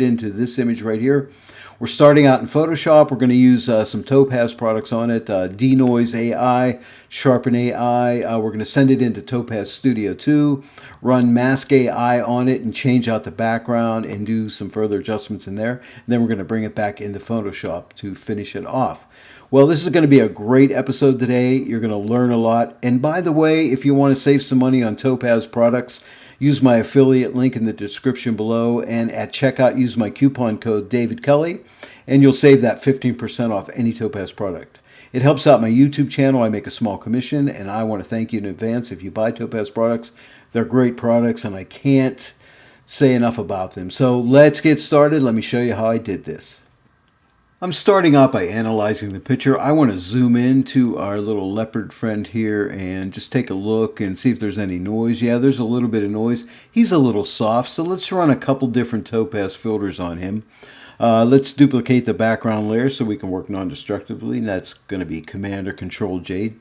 into this image right here. We're starting out in Photoshop. We're going to use some Topaz products on it, Denoise AI, Sharpen AI. We're going to send it into Topaz Studio 2, run Mask AI on it and change out the background and do some further adjustments in there. And then we're going to bring it back into Photoshop to finish it off. Well, this is going to be a great episode today. You're going to learn a lot. And by the way, if you want to save some money on Topaz products, use my affiliate link in the description below, and at checkout use my coupon code David Kelly, and you'll save that 15% off any Topaz product. It helps out my YouTube channel. I make a small commission, and I want to thank you in advance if you buy Topaz products. They're great products, and I can't say enough about them. So let's get started. Let me show you how I did this. I'm starting out by analyzing the picture. I want to zoom into our little leopard friend here and just take a look and see if there's any noise. Yeah, there's a little bit of noise. He's a little soft, so let's run a couple different Topaz filters on him. Let's duplicate the background layer so we can work non-destructively. And that's going to be Command or Control J,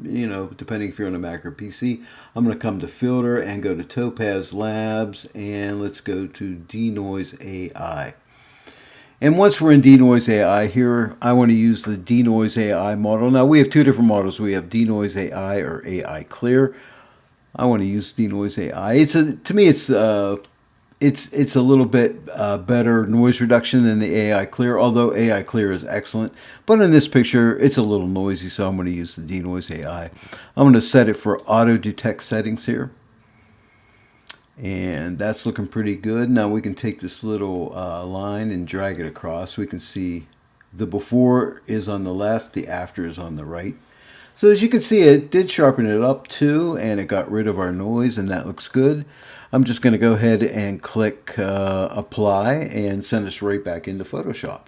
depending if you're on a Mac or PC. I'm going to come to Filter and go to Topaz Labs, and let's go to Denoise AI. And once we're in Denoise AI here, I want to use the Denoise AI model. Now we have two different models. We have Denoise AI or AI Clear. I want to use Denoise AI. To me, it's a little bit better noise reduction than the AI Clear, although AI Clear is excellent. But in this picture, it's a little noisy, so I'm going to use the Denoise AI. I'm going to set it for auto detect settings here. And that's looking pretty good. Now we can take this little line and drag it across. We can see the before is on the left, the after is on the right. So as you can see, it did sharpen it up too, and it got rid of our noise, and that looks good. I'm just going to go ahead and click apply and send us right back into Photoshop.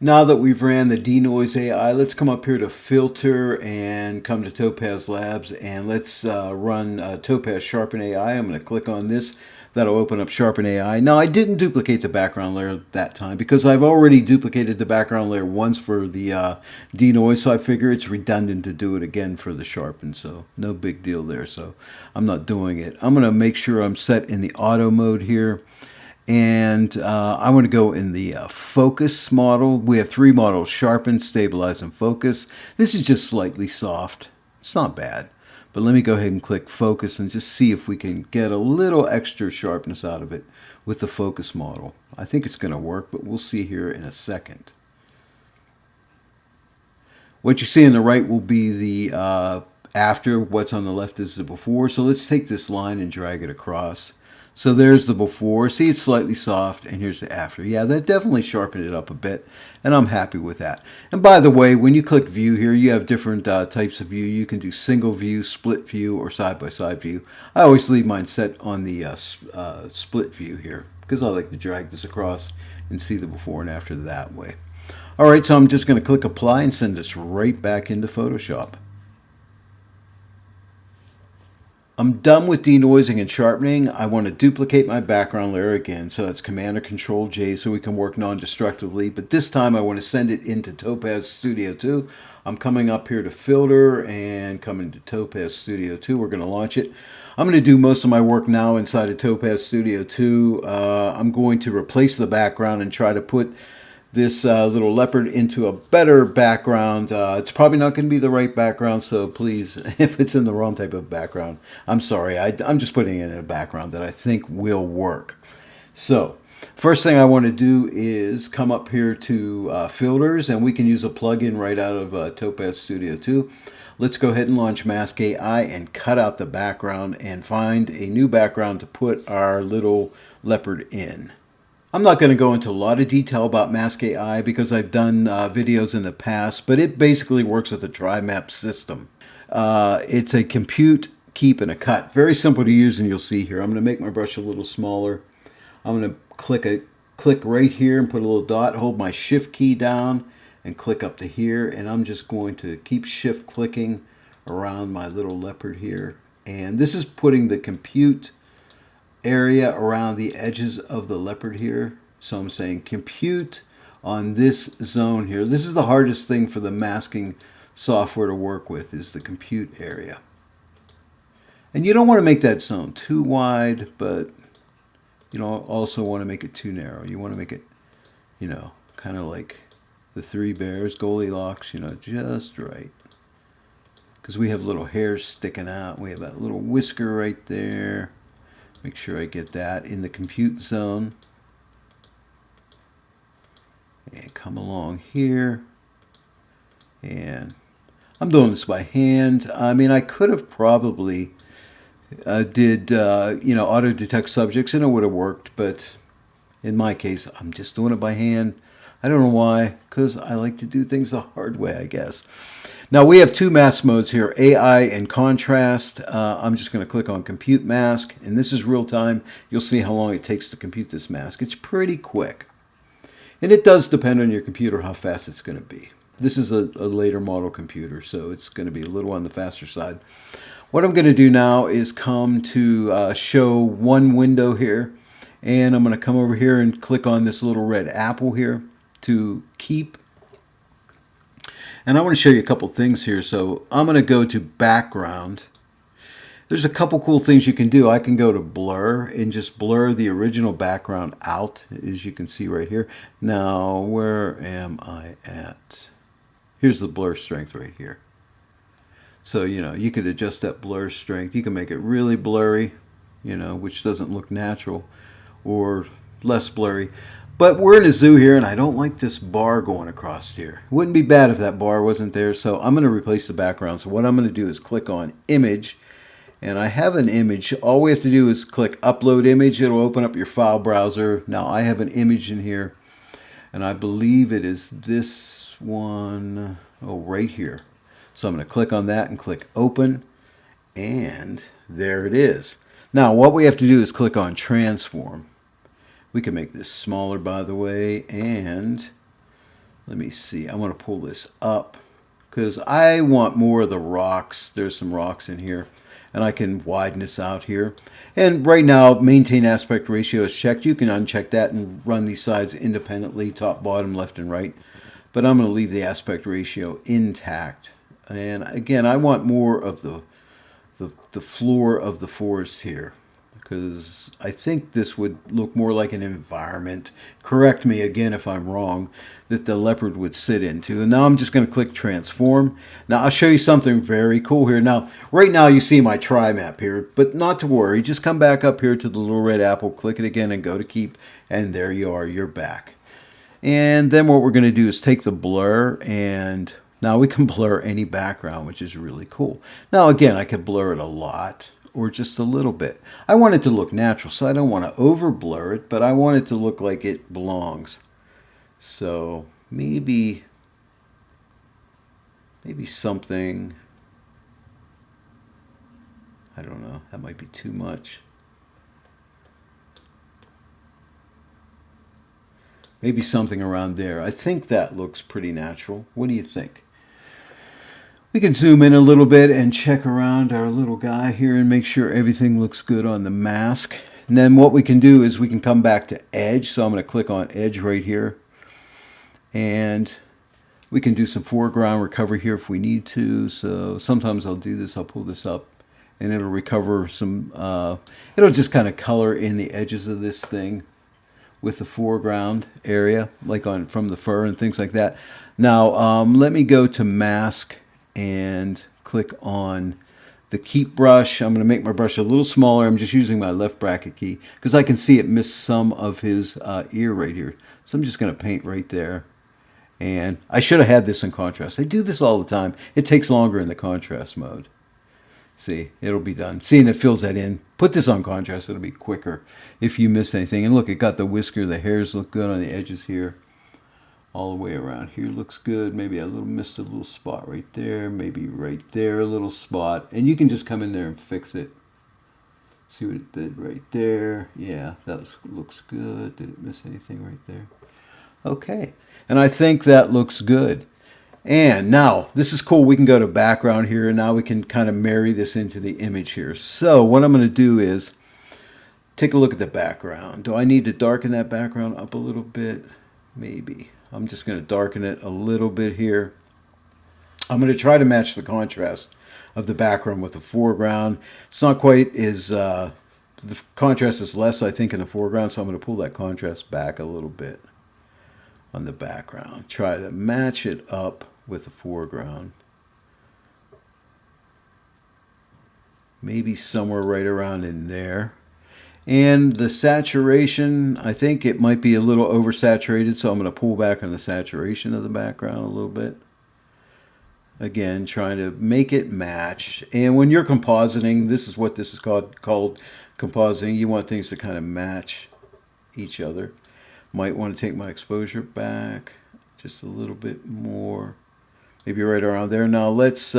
Now that we've ran the Denoise AI, let's come up here to Filter and come to Topaz Labs, and let's run Topaz Sharpen AI. I'm going to click on this. That'll open up Sharpen AI. Now, I didn't duplicate the background layer that time because I've already duplicated the background layer once for the Denoise, so I figure it's redundant to do it again for the Sharpen, so no big deal there, so I'm not doing it. I'm going to make sure I'm set in the auto mode here. And I want to go in the focus model. We have three models: sharpen, stabilize, and focus. This is just slightly soft. It's not bad. But let me go ahead and click focus and just see if we can get a little extra sharpness out of it with the focus model. I think it's going to work, but we'll see here in a second. What you see on the right will be the after. What's on the left is the before. So let's take this line and drag it across. So there's the before. See, it's slightly soft, and here's the after. Yeah, that definitely sharpened it up a bit, and I'm happy with that. And by the way, when you click view here, you have different types of view. You can do single view, split view, or side-by-side view. I always leave mine set on the split view here because I like to drag this across and see the before and after that way. All right, so I'm just going to click apply and send this right back into Photoshop. I'm done with denoising and sharpening. I want to duplicate my background layer again, so that's Command or Control J so we can work non-destructively, but this time I want to send it into Topaz Studio 2. I'm coming up here to Filter and coming to Topaz Studio 2. We're going to launch it. I'm going to do most of my work now inside of Topaz Studio 2. I'm going to replace the background and try to put this little leopard into a better background. It's probably not going to be the right background, so please, if it's in the wrong type of background, I'm sorry. I'm just putting it in a background that I think will work. So first thing I want to do is come up here to filters, and we can use a plugin right out of Topaz Studio 2. Let's go ahead and launch Mask AI and cut out the background and find a new background to put our little leopard in. I'm not going to go into a lot of detail about Mask AI because I've done videos in the past, but it basically works with a tri-map system. It's a compute, keep, and a cut. Very simple to use, and you'll see here. I'm going to make my brush a little smaller. I'm going to click right here and put a little dot, hold my shift key down, and click up to here, and I'm just going to keep shift clicking around my little leopard here. And this is putting the compute area around the edges of the leopard here. So I'm saying compute on this zone here. This is the hardest thing for the masking software to work with, is the compute area. And you don't want to make that zone too wide, but You don't also want to make it too narrow. You want to make it, you know, kind of like the Three Bears, Goldilocks, you know, just right. Because we have little hairs sticking out. We have that little whisker right there. Make sure I get that in the compute zone. And come along here. And I'm doing this by hand. I mean, I could have probably did, you know, auto detect subjects and it would have worked. But in my case, I'm just doing it by hand. I don't know why, because I like to do things the hard way, I guess. Now we have two mask modes here, AI and contrast. I'm just going to click on compute mask, and this is real time. You'll see how long it takes to compute this mask. It's pretty quick. And it does depend on your computer how fast it's going to be. This is a later model computer, so it's going to be a little on the faster side. What I'm going to do now is come to show one window here, and I'm going to come over here and click on this little red apple here to keep. And I want to show you a couple things here. So I'm going to go to background. There's a couple cool things you can do. I can go to blur and just blur the original background out, as you can see right here. Now, where am I at? Here's the blur strength right here. So, you know, you could adjust that blur strength. You can make it really blurry, you know, which doesn't look natural, or less blurry. But we're in a zoo here, and I don't like this bar going across here. It wouldn't be bad if that bar wasn't there, so I'm going to replace the background. So what I'm going to do is click on Image, and I have an image. All we have to do is click Upload Image. It'll open up your file browser. Now I have an image in here, and I believe it is this one, oh, right here. So I'm going to click on that and click Open, and there it is. Now what we have to do is click on Transform. We can make this smaller, by the way, and let me see. I want to pull this up because I want more of the rocks. There's some rocks in here, and I can widen this out here. And right now, maintain aspect ratio is checked. You can uncheck that and run these sides independently, top, bottom, left, and right. But I'm going to leave the aspect ratio intact. And again, I want more of the floor of the forest here, because I think this would look more like an environment, correct me again if I'm wrong, that the leopard would sit into. And now I'm just going to click Transform. Now I'll show you something very cool here. Now, right now you see my try map here, but not to worry. Just come back up here to the little red apple, click it again, and go to Keep, and there you are, you're back. And then what we're going to do is take the blur, and now we can blur any background, which is really cool. Now again, I could blur it a lot, or just a little bit. I want it to look natural, so I don't want to over blur it, but I want it to look like it belongs. So maybe something, I don't know, that might be too much. Maybe something around there. I think that looks pretty natural. What do you think? We can zoom in a little bit and check around our little guy here and make sure everything looks good on the mask. And then what we can do is we can come back to Edge. So I'm going to click on Edge right here. And we can do some foreground recovery here if we need to. So sometimes I'll do this. I'll pull this up and it'll recover some, it'll just kind of color in the edges of this thing with the foreground area, like on from the fur and things like that. Now let me go to Mask and click on the Keep brush. I'm going to make my brush a little smaller. I'm just using my left bracket key because I can see it missed some of his ear right here. So I'm just going to paint right there. And I should have had this in contrast. I do this all the time. It takes longer in the contrast mode. See, it'll be done. See, and it fills that in. Put this on contrast. It'll be quicker if you miss anything. And look, it got the whisker. The hairs look good on the edges here. All the way around here looks good. Maybe I missed a little spot right there. Maybe right there a little spot. And you can just come in there and fix it. See what it did right there. Yeah, that looks good. Did it miss anything right there? Okay. And I think that looks good. And now, this is cool. We can go to background here. And now we can kind of marry this into the image here. So what I'm going to do is take a look at the background. Do I need to darken that background up a little bit? Maybe. I'm just going to darken it a little bit here. I'm going to try to match the contrast of the background with the foreground. It's not quite as the contrast is less, I think, in the foreground, so I'm going to pull that contrast back a little bit on the background. Try to match it up with the foreground. Maybe somewhere right around in there. And the saturation, I think it might be a little oversaturated, so I'm going to pull back on the saturation of the background a little bit. Again, trying to make it match. And when you're compositing, this is what this is called compositing. You want things to kind of match each other. Might want to take my exposure back just a little bit more. Maybe right around there. Now let's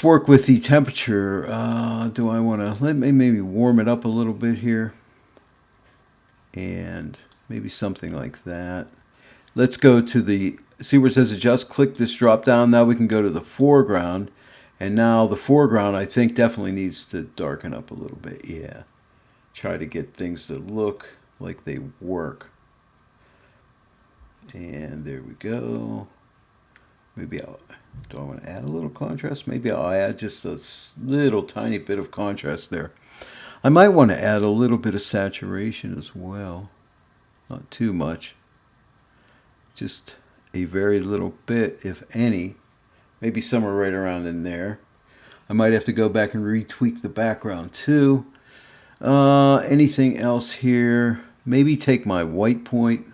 work with the temperature. Do I want to maybe warm it up a little bit here? And maybe something like that. Let's go to the, see where it says adjust, click this drop down. Now we can go to the foreground. And now the foreground, I think, definitely needs to darken up a little bit. Yeah. Try to get things to look like they work. And there we go. Maybe do I want to add a little contrast? Maybe I'll add just a little tiny bit of contrast there. I might want to add a little bit of saturation as well. Not too much. Just a very little bit, if any. Maybe somewhere right around in there. I might have to go back and retweak the background too. Anything else here? Maybe take my white point.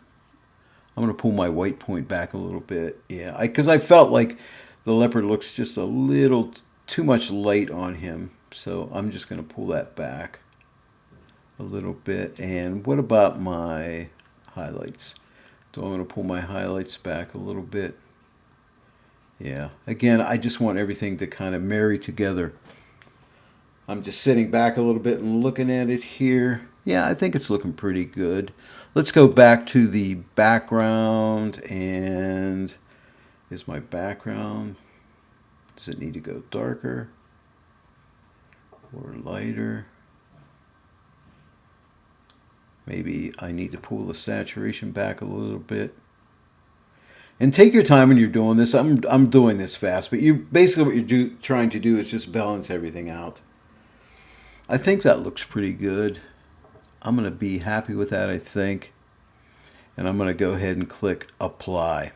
I'm going to pull my white point back a little bit. Yeah, because I felt like the leopard looks just a little too much light on him. So I'm just going to pull that back a little bit. And what about my highlights? So I'm going to pull my highlights back a little bit. Yeah, again, I just want everything to kind of marry together. I'm just sitting back a little bit and looking at it here. Yeah, I think it's looking pretty good. Let's go back to the background. And is my background, does it need to go darker or lighter? Maybe I need to pull the saturation back a little bit. And take your time when you're doing this. I'm doing this fast, but you basically what you're trying to do is just balance everything out. I think that looks pretty good. I'm going to be happy with that, I think. And I'm going to go ahead and click Apply.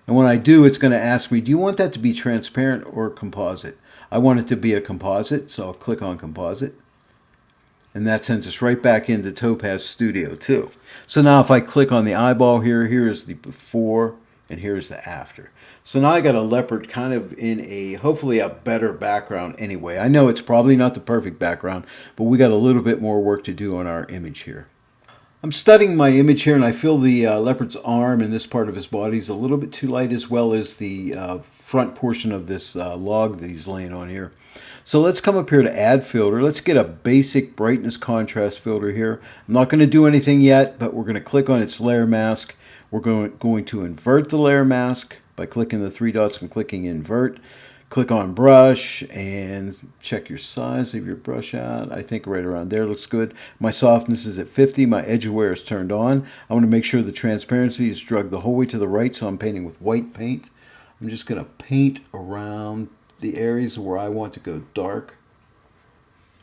And when I do, it's going to ask me, do you want that to be transparent or composite? I want it to be a composite, so I'll click on Composite. And that sends us right back into Topaz Studio 2. So now if I click on the eyeball here, here's the before and here's the after. So now I got a leopard kind of in a, hopefully a better background anyway. I know it's probably not the perfect background, but we got a little bit more work to do on our image here. I'm studying my image here and I feel the leopard's arm and this part of his body is a little bit too light, as well as the front portion of this log that he's laying on here. So let's come up here to add filter. Let's get a basic brightness contrast filter here. I'm not going to do anything yet, but we're going to click on its layer mask. We're going to invert the layer mask by clicking the three dots and clicking invert. Click on brush and check your size of your brush out. I think right around there looks good. My softness is at 50. My edge aware is turned on. I want to make sure the transparency is dragged the whole way to the right, so I'm painting with white paint. I'm just going to paint around the areas where I want to go dark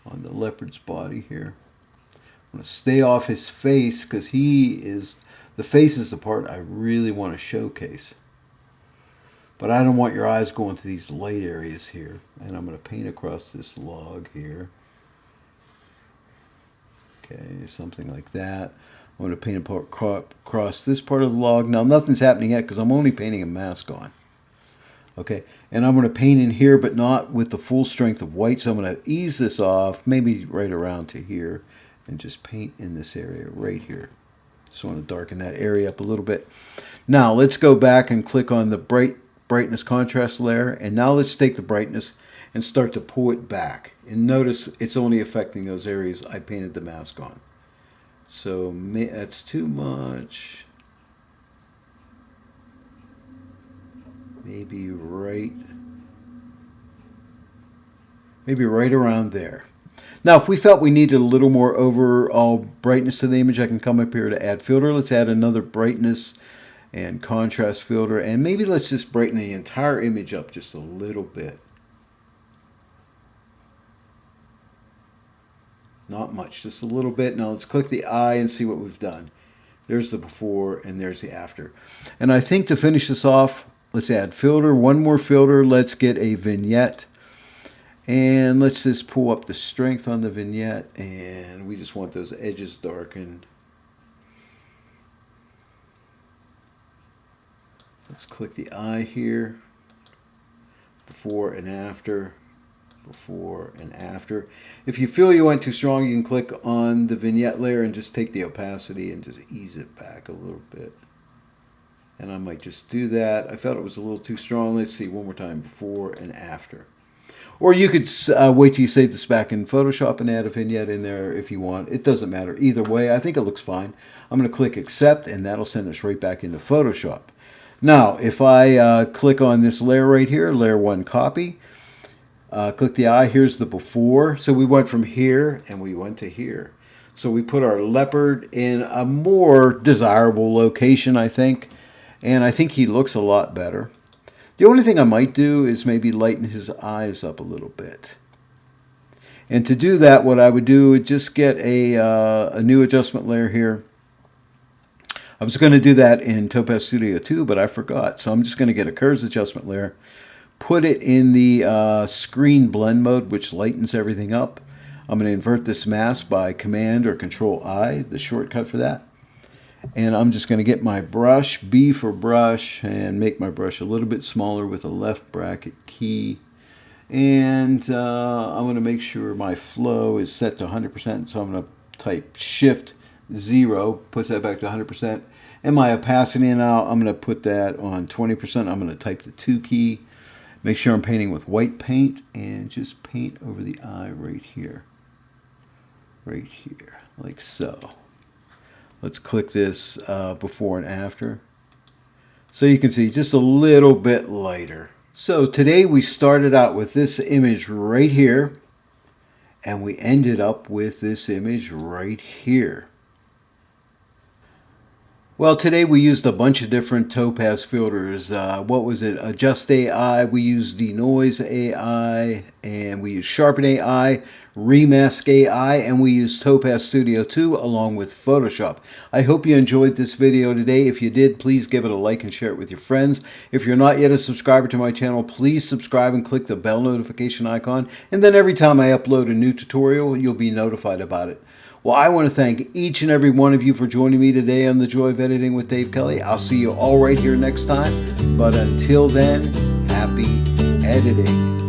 on the leopard's body here. I'm going to stay off his face because the face is the part I really want to showcase. But I don't want your eyes going to these light areas here. And I'm going to paint across this log here. Okay, something like that. I'm going to paint across this part of the log. Now nothing's happening yet because I'm only painting a mask on. Okay, and I'm going to paint in here, but not with the full strength of white. So I'm going to ease this off, maybe right around to here, and just paint in this area right here. Just want to darken that area up a little bit. Now let's go back and click on the brightness contrast layer, and now let's take the brightness and start to pull it back. And notice it's only affecting those areas I painted the mask on. So that's too much. Maybe right around there. Now, if we felt we needed a little more overall brightness to the image, I can come up here to add filter. Let's add another brightness and contrast filter, and maybe let's just brighten the entire image up just a little bit. Not much, just a little bit. Now let's click the eye and see what we've done. There's the before and there's the after. And I think to finish this off, let's add filter, one more filter. Let's get a vignette. And let's just pull up the strength on the vignette, and we just want those edges darkened. Let's click the eye here, before and after, before and after. If you feel you went too strong, you can click on the vignette layer and just take the opacity and just ease it back a little bit. And I might just do that. I felt it was a little too strong. Let's see one more time, before and after. Or you could wait till you save this back in Photoshop and add a vignette in there if you want. It doesn't matter. Either way, I think it looks fine. I'm going to click Accept, and that'll send us right back into Photoshop. Now, if I click on this layer right here, Layer 1 Copy, click the eye, here's the before. So we went from here, and we went to here. So we put our leopard in a more desirable location, I think. And I think he looks a lot better. The only thing I might do is maybe lighten his eyes up a little bit. And to do that, what I would do is just get a new adjustment layer here. I was going to do that in Topaz Studio 2, but I forgot. So I'm just going to get a curves adjustment layer, put it in the screen blend mode, which lightens everything up. I'm going to invert this mask by Command or Control I, the shortcut for that. And I'm just going to get my brush, B for brush, and make my brush a little bit smaller with a left bracket key. And I'm going to make sure my flow is set to 100%. So I'm going to type Shift 0, puts that back to 100%. And my opacity now, I'm going to put that on 20%. I'm going to type the 2 key. Make sure I'm painting with white paint and just paint over the eye right here. Right here, like so. Let's click this before and after. So you can see just a little bit lighter. So today we started out with this image right here, and we ended up with this image right here. Well, today we used a bunch of different Topaz filters. What was it? Adjust AI, we used Denoise AI, and we used Sharpen AI, Remask AI, and we used Topaz Studio 2 along with Photoshop. I hope you enjoyed this video today. If you did, please give it a like and share it with your friends. If you're not yet a subscriber to my channel, please subscribe and click the bell notification icon. And then every time I upload a new tutorial, you'll be notified about it. Well, I want to thank each and every one of you for joining me today on The Joy of Editing with Dave Kelly. I'll see you all right here next time. But until then, happy editing.